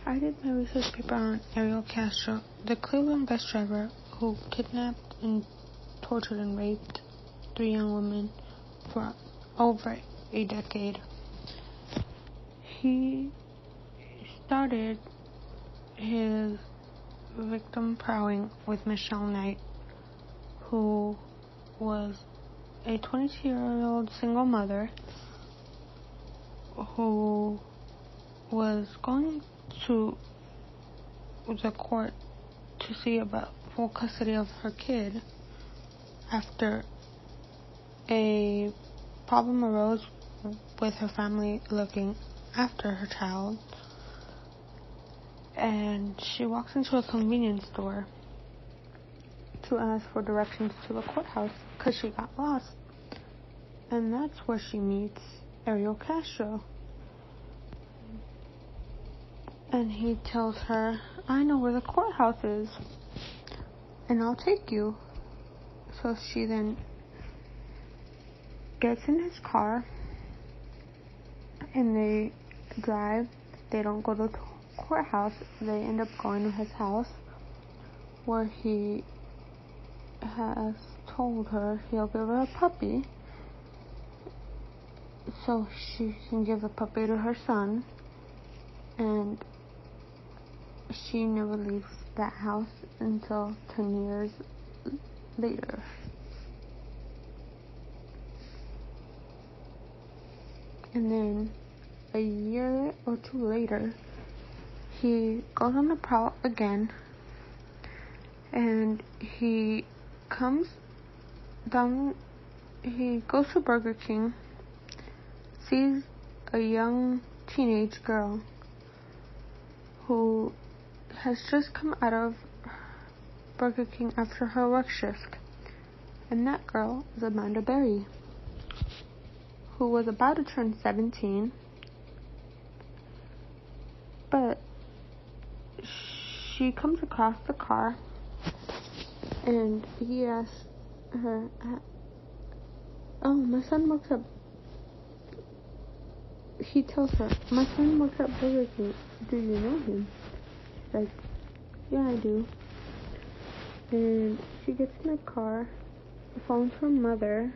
I did my research paper on Ariel Castro, the Cleveland bus driver who kidnapped and tortured and raped 3 young women for over a decade. He started his victim prowling with Michelle Knight, who was a 22-year-old single mother who was going to the court to see about full custody of her kid after a problem arose with her family looking after her child. And she walks into a convenience store to ask for directions to the courthouse because she got lost. And that's where she meets Ariel Castro. And he tells her, I know where the courthouse is, and I'll take you. So she then gets in his car, and they drive. They don't go to the courthouse. They end up going to his house, where he has told her he'll give her a puppy, so she can give the puppy to her son. And she never leaves that house until 10 years later. And then a year or 2 later, he goes on the prowl again, and he comes down, he goes to Burger King, sees a young teenage girl who has just come out of Burger King after her work shift. And that girl is Amanda Berry, who was about to turn 17, but she comes across the car, and he asks her, oh, my son works at, he tells her, my son works at Burger King, do you know him? She's like, yeah, I do. And she gets in the car, phones her mother,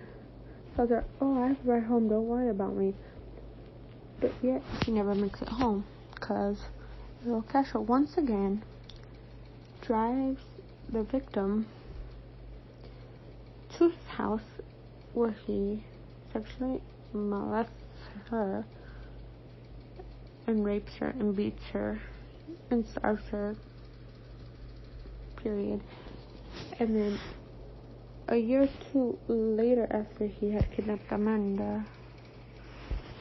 tells her, oh, I have to ride home, don't worry about me. But yet, she never makes it home, because Ariel Castro once again drives the victim to his house, where he sexually molests her and rapes her and beats her and starves her, period. And then a year or 2 later, after he had kidnapped Amanda,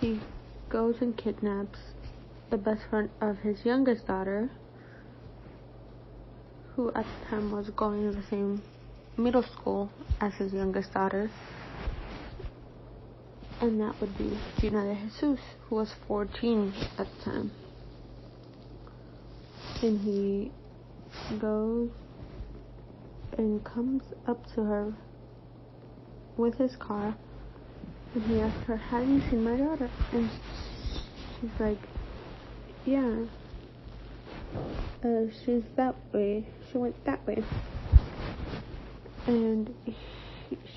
he goes and kidnaps the best friend of his youngest daughter, who at the time was going to the same middle school as his youngest daughter, and that would be Gina de Jesus, who was 14 at the time. And he goes and comes up to her with his car, and he asks her, have you seen my daughter? And she's like, yeah, she's that way, she went that way. And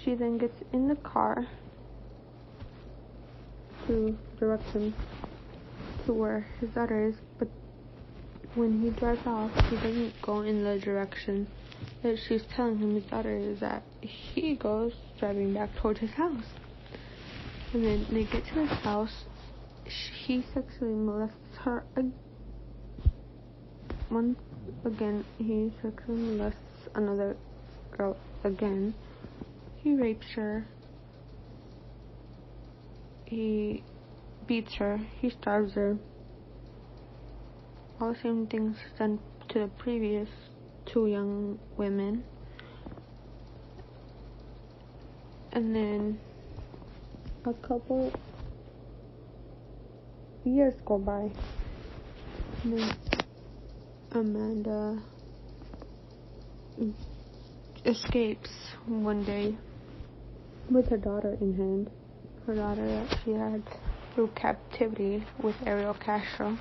she then gets in the car to direct him to where his daughter is, but when he drives off, he doesn't go in the direction that she's telling him his daughter is at. He goes driving back towards his house. And then they get to his house. He sexually molests her once again. He sexually molests another girl again. He rapes her. He beats her. He starves her. All the same things done to the previous 2 young women. And then a couple years go by, and then Amanda escapes one day with her daughter in hand. Her daughter that she had through captivity with Ariel Castro.